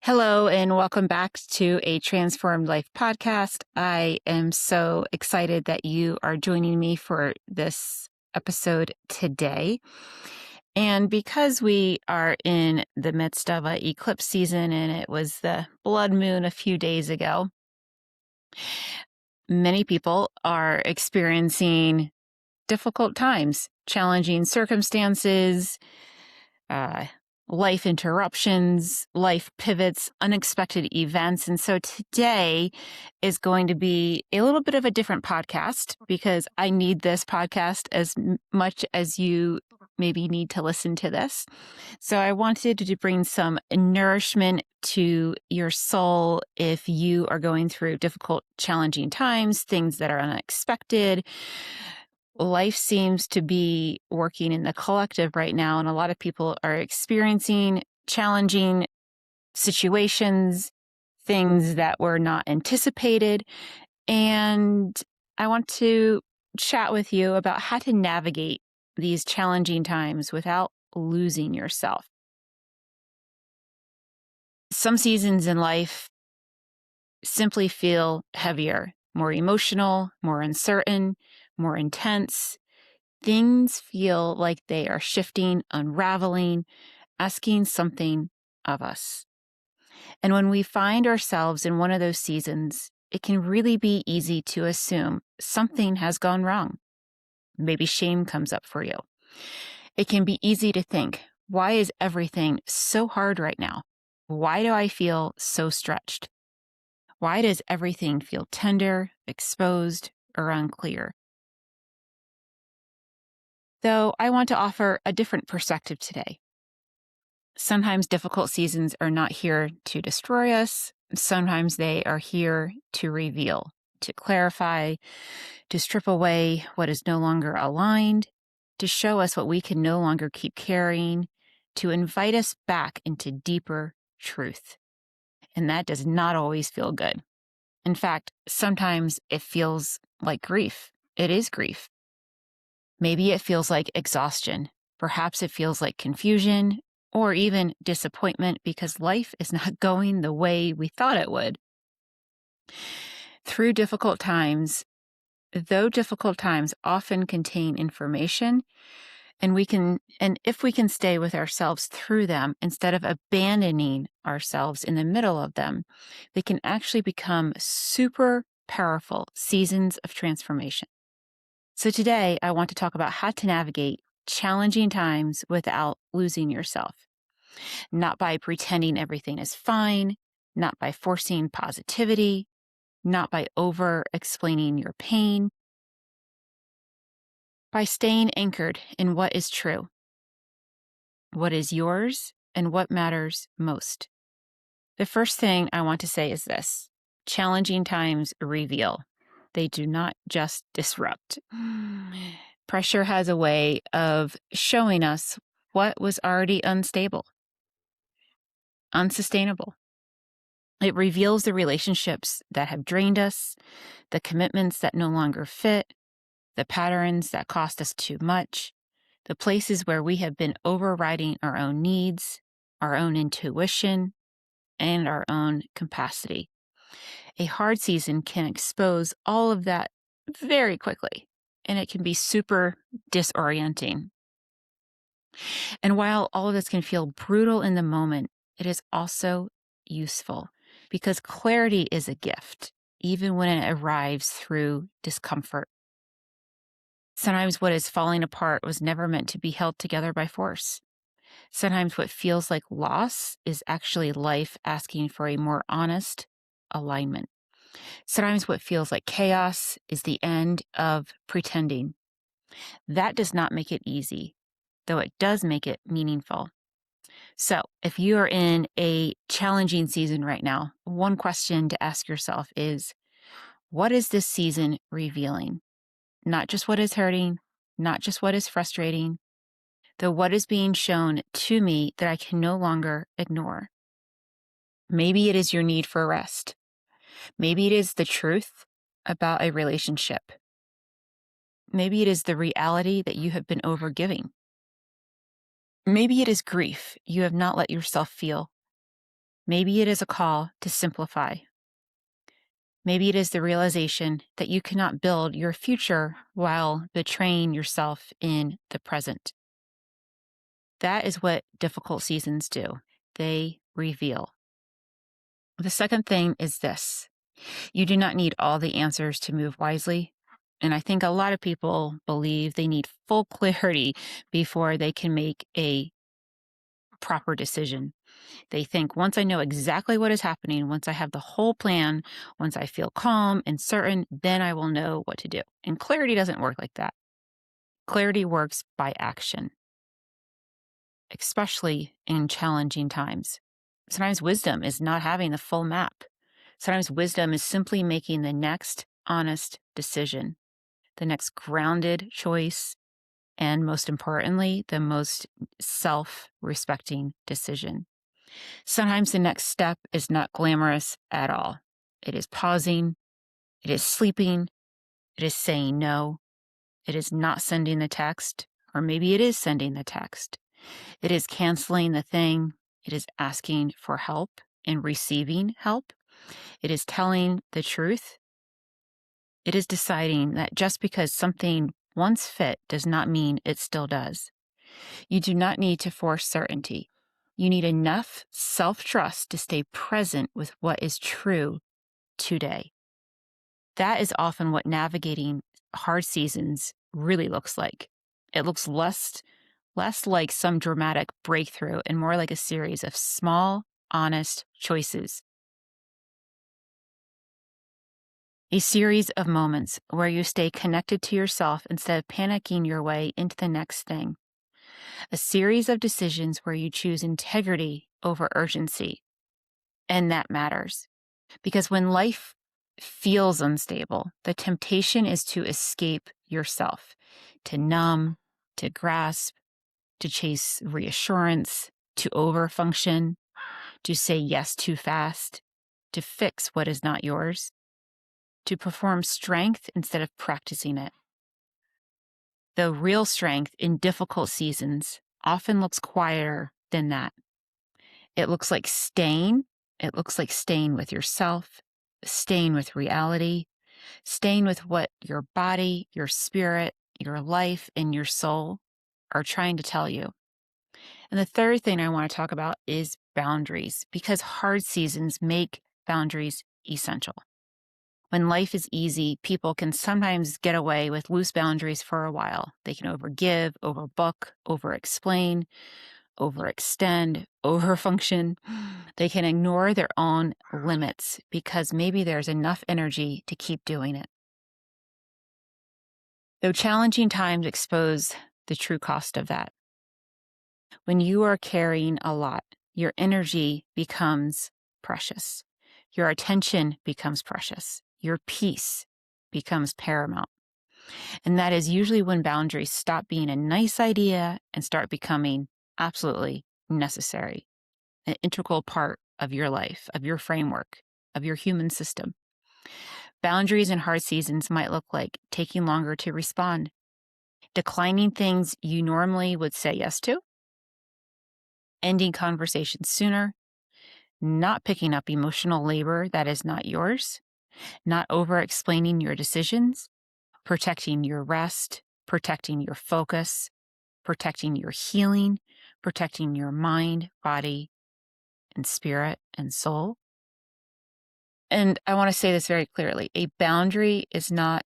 Hello, and welcome back to a Transformed Life podcast. I am so excited that you are joining me for this episode today. And because we are in the midst of an eclipse season and it was the blood moon a few days ago, many people are experiencing difficult times, challenging circumstances, uh, life interruptions, life pivots, unexpected events. And so today is going to be a little bit of a different podcast because I need this podcast as much as you maybe need to listen to this. So I wanted to bring some nourishment to your soul if you are going through difficult, challenging times, things that are unexpected. Life seems to be working in the collective right now, and a lot of people are experiencing challenging situations, things that were not anticipated. And I want to chat with you about how to navigate these challenging times without losing yourself. Some seasons in life simply feel heavier, more emotional, more uncertain, more intense. Things feel like they are shifting, unraveling, asking something of us. And when we find ourselves in one of those seasons, it can really be easy to assume something has gone wrong. Maybe shame comes up for you. It can be easy to think, why is everything so hard right now? Why do I feel so stretched? Why does everything feel tender, exposed, or unclear? Though I want to offer a different perspective today. Sometimes difficult seasons are not here to destroy us. Sometimes they are here to reveal, to clarify, to strip away what is no longer aligned, to show us what we can no longer keep carrying, to invite us back into deeper truth. And that does not always feel good. In fact, sometimes it feels like grief. It is grief. Maybe it feels like exhaustion. Perhaps it feels like confusion or even disappointment because life is not going the way we thought it would. Through difficult times, though difficult times often contain information, and if we can stay with ourselves through them instead of abandoning ourselves in the middle of them, they can actually become super powerful seasons of transformation. So today, I want to talk about how to navigate challenging times without losing yourself. Not by pretending everything is fine, not by forcing positivity, not by over-explaining your pain, by staying anchored in what is true, what is yours, and what matters most. The first thing I want to say is this: challenging times reveal. They do not just disrupt. Pressure has a way of showing us what was already unstable, unsustainable. It reveals the relationships that have drained us, the commitments that no longer fit, the patterns that cost us too much, the places where we have been overriding our own needs, our own intuition, and our own capacity. A hard season can expose all of that very quickly, and it can be super disorienting. And while all of this can feel brutal in the moment, it is also useful because clarity is a gift, even when it arrives through discomfort. Sometimes what is falling apart was never meant to be held together by force. Sometimes what feels like loss is actually life asking for a more honest alignment. Sometimes what feels like chaos is the end of pretending. That does not make it easy, though it does make it meaningful. So if you are in a challenging season right now, one question to ask yourself is, what is this season revealing? Not just what is hurting, not just what is frustrating, though what is being shown to me that I can no longer ignore. Maybe it is your need for rest. Maybe it is the truth about a relationship. Maybe it is the reality that you have been overgiving. Maybe it is grief you have not let yourself feel. Maybe it is a call to simplify. Maybe it is the realization that you cannot build your future while betraying yourself in the present. That is what difficult seasons do. They reveal. The second thing is this: you do not need all the answers to move wisely. And I think a lot of people believe they need full clarity before they can make a proper decision. They think, once I know exactly what is happening, once I have the whole plan, once I feel calm and certain, then I will know what to do. And clarity doesn't work like that. Clarity works by action, especially in challenging times. Sometimes wisdom is not having the full map. Sometimes wisdom is simply making the next honest decision, the next grounded choice, and most importantly, the most self-respecting decision. Sometimes the next step is not glamorous at all. It is pausing, it is sleeping, it is saying no, it is not sending the text, or maybe it is sending the text. It is canceling the thing, it is asking for help and receiving help. It is telling the truth. It is deciding that just because something once fit does not mean it still does. You do not need to force certainty. You need enough self-trust to stay present with what is true today. That is often what navigating hard seasons really looks like. It looks less like some dramatic breakthrough and more like a series of small, honest choices. A series of moments where you stay connected to yourself instead of panicking your way into the next thing. A series of decisions where you choose integrity over urgency. And that matters. Because when life feels unstable, the temptation is to escape yourself, to numb, to grasp, to chase reassurance, to overfunction, to say yes too fast, to fix what is not yours, to perform strength instead of practicing it. The real strength in difficult seasons often looks quieter than that. It looks like staying. It looks like staying with yourself, staying with reality, staying with what your body, your spirit, your life, and your soul are trying to tell you. And the third thing I want to talk about is boundaries, because hard seasons make boundaries essential. When life is easy, people can sometimes get away with loose boundaries for a while. They can overgive, overbook, overexplain, overextend, overfunction. They can ignore their own limits because maybe there's enough energy to keep doing it. Though challenging times expose the true cost of that. When you are carrying a lot, your energy becomes precious. Your attention becomes precious. Your peace becomes paramount. And that is usually when boundaries stop being a nice idea and start becoming absolutely necessary, an integral part of your life, of your framework, of your human system. Boundaries in hard seasons might look like taking longer to respond, declining things you normally would say yes to, ending conversations sooner, not picking up emotional labor that is not yours, not over-explaining your decisions, protecting your rest, protecting your focus, protecting your healing, protecting your mind, body, and spirit and soul. And I want to say this very clearly. A boundary is not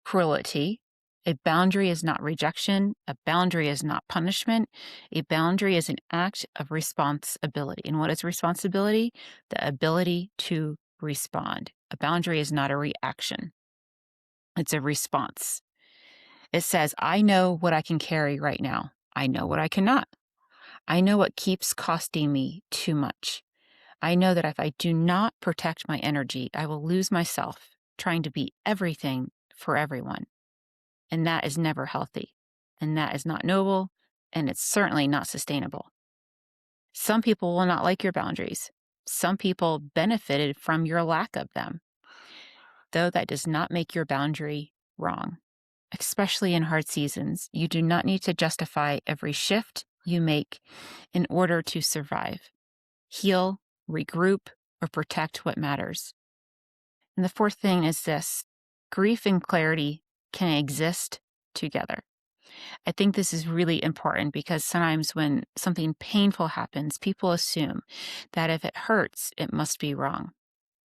cruelty. A boundary is not rejection. A boundary is not punishment. A boundary is an act of responsibility. And what is responsibility? The ability to respond. A boundary is not a reaction. It's a response. It says, I know what I can carry right now. I know what I cannot. I know what keeps costing me too much. I know that if I do not protect my energy, I will lose myself trying to be everything for everyone. And that is never healthy. And that is not noble. And it's certainly not sustainable. Some people will not like your boundaries. Some people benefited from your lack of them. Though that does not make your boundary wrong. Especially in hard seasons, you do not need to justify every shift you make in order to survive, heal, regroup, or protect what matters. And the fourth thing is this: grief and clarity can exist together. I think this is really important because sometimes when something painful happens, people assume that if it hurts, it must be wrong.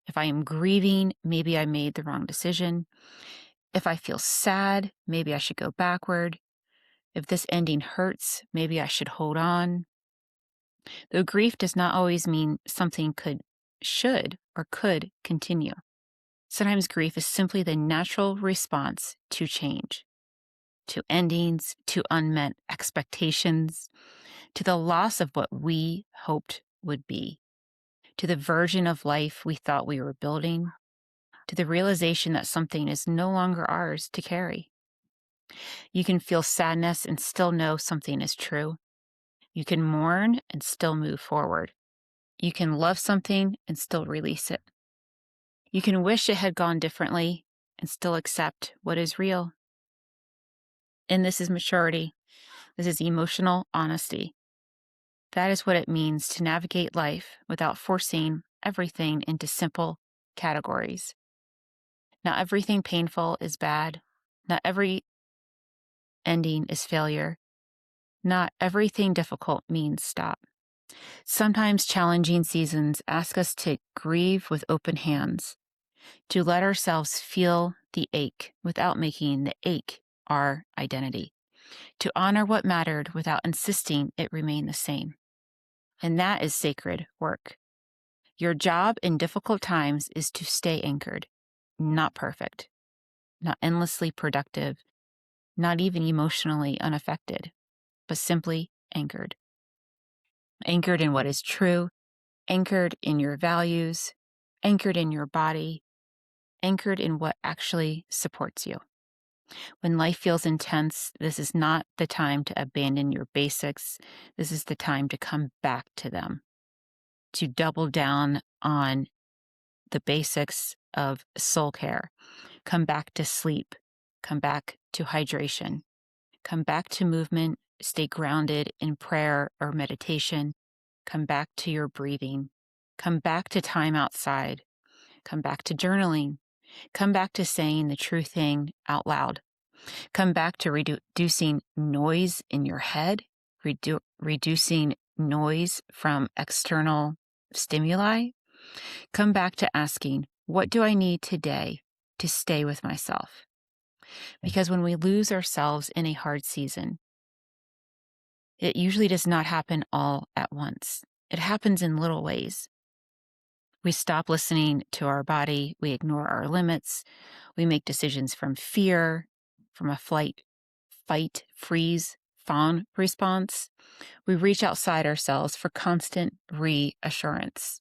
If I am grieving, maybe I made the wrong decision. If I feel sad, maybe I should go backward. If this ending hurts, maybe I should hold on. Though grief does not always mean something should, or could continue. Sometimes grief is simply the natural response to change, to endings, to unmet expectations, to the loss of what we hoped would be, to the version of life we thought we were building, to the realization that something is no longer ours to carry. You can feel sadness and still know something is true. You can mourn and still move forward. You can love something and still release it. You can wish it had gone differently and still accept what is real. And this is maturity. This is emotional honesty. That is what it means to navigate life without forcing everything into simple categories. Not everything painful is bad. Not every ending is failure. Not everything difficult means stop. Sometimes challenging seasons ask us to grieve with open hands, to let ourselves feel the ache without making the ache our identity, to honor what mattered without insisting it remain the same. And that is sacred work. Your job in difficult times is to stay anchored, not perfect, not endlessly productive, not even emotionally unaffected, but simply anchored. Anchored in what is true, anchored in your values, anchored in your body, anchored in what actually supports you. When life feels intense, this is not the time to abandon your basics. This is the time to come back to them, to double down on the basics of soul care. Come back to sleep. Come back to hydration. Come back to movement. Stay grounded in prayer or meditation. Come back to your breathing. Come back to time outside. Come back to journaling. Come back to saying the true thing out loud. Come back to reducing noise in your head, reducing noise from external stimuli. Come back to asking, what do I need today to stay with myself? Because when we lose ourselves in a hard season, it usually does not happen all at once. It happens in little ways. We stop listening to our body. We ignore our limits. We make decisions from fear, from a flight, fight, freeze, fawn response. We reach outside ourselves for constant reassurance.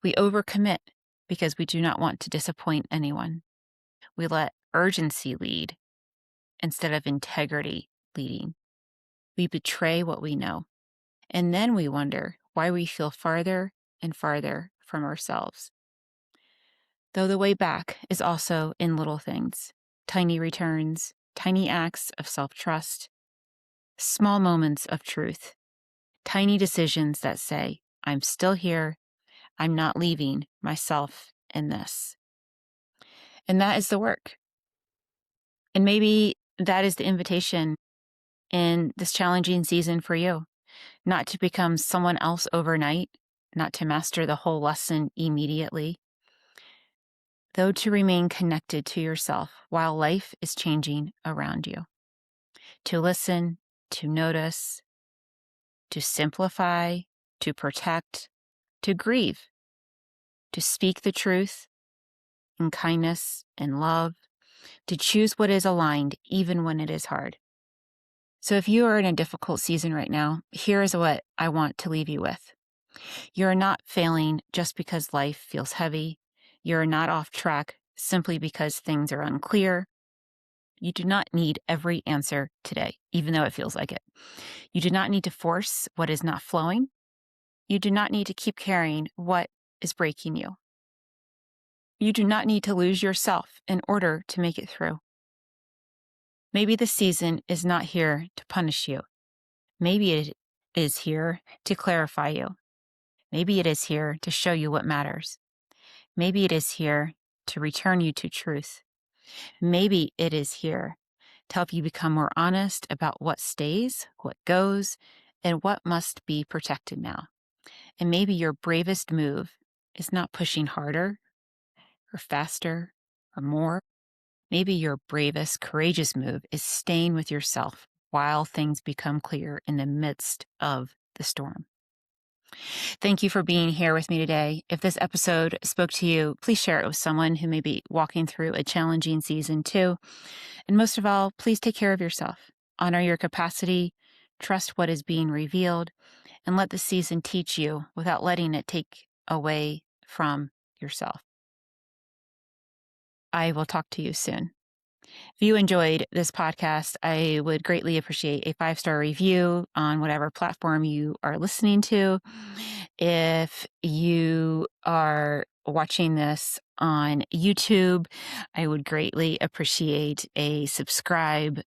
We overcommit because we do not want to disappoint anyone. We let urgency lead instead of integrity leading. We betray what we know. And then we wonder why we feel farther and farther from ourselves. Though the way back is also in little things, tiny returns, tiny acts of self-trust, small moments of truth, tiny decisions that say, I'm still here, I'm not leaving myself in this. And that is the work. And maybe that is the invitation in this challenging season for you, not to become someone else overnight, not to master the whole lesson immediately, though to remain connected to yourself while life is changing around you. To listen, to notice, to simplify, to protect, to grieve, to speak the truth in kindness and love, to choose what is aligned even when it is hard. So if you are in a difficult season right now, here is what I want to leave you with. You're not failing just because life feels heavy. You're not off track simply because things are unclear. You do not need every answer today, even though it feels like it. You do not need to force what is not flowing. You do not need to keep carrying what is breaking you. You do not need to lose yourself in order to make it through. Maybe the season is not here to punish you. Maybe it is here to clarify you. Maybe it is here to show you what matters. Maybe it is here to return you to truth. Maybe it is here to help you become more honest about what stays, what goes, and what must be protected now. And maybe your bravest move is not pushing harder or faster or more. Maybe your bravest, courageous move is staying with yourself while things become clear in the midst of the storm. Thank you for being here with me today. If this episode spoke to you, please share it with someone who may be walking through a challenging season too. And most of all, please take care of yourself. Honor your capacity, trust what is being revealed, and let the season teach you without letting it take away from yourself. I will talk to you soon. If you enjoyed this podcast, I would greatly appreciate a 5-star review on whatever platform you are listening to. If you are watching this on YouTube, I would greatly appreciate a subscribe,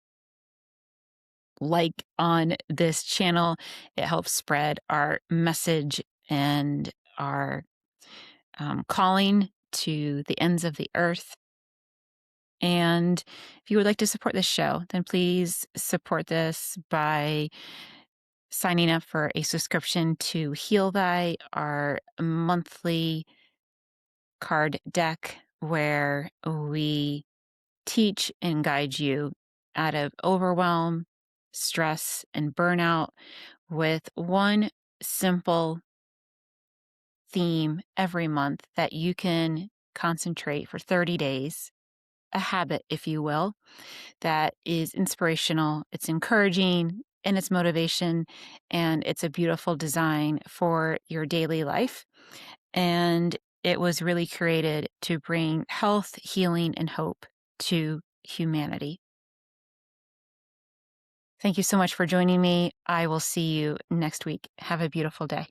like on this channel. It helps spread our message and our calling to the ends of the earth. And if you would like to support this show, then please support this by signing up for a subscription to Heal Thy, our monthly card deck, where we teach and guide you out of overwhelm, stress, and burnout with one simple theme every month that you can concentrate for 30 days, a habit, if you will, that is inspirational, it's encouraging, and it's motivation, and it's a beautiful design for your daily life. And it was really created to bring health, healing, and hope to humanity. Thank you so much for joining me. I will see you next week. Have a beautiful day.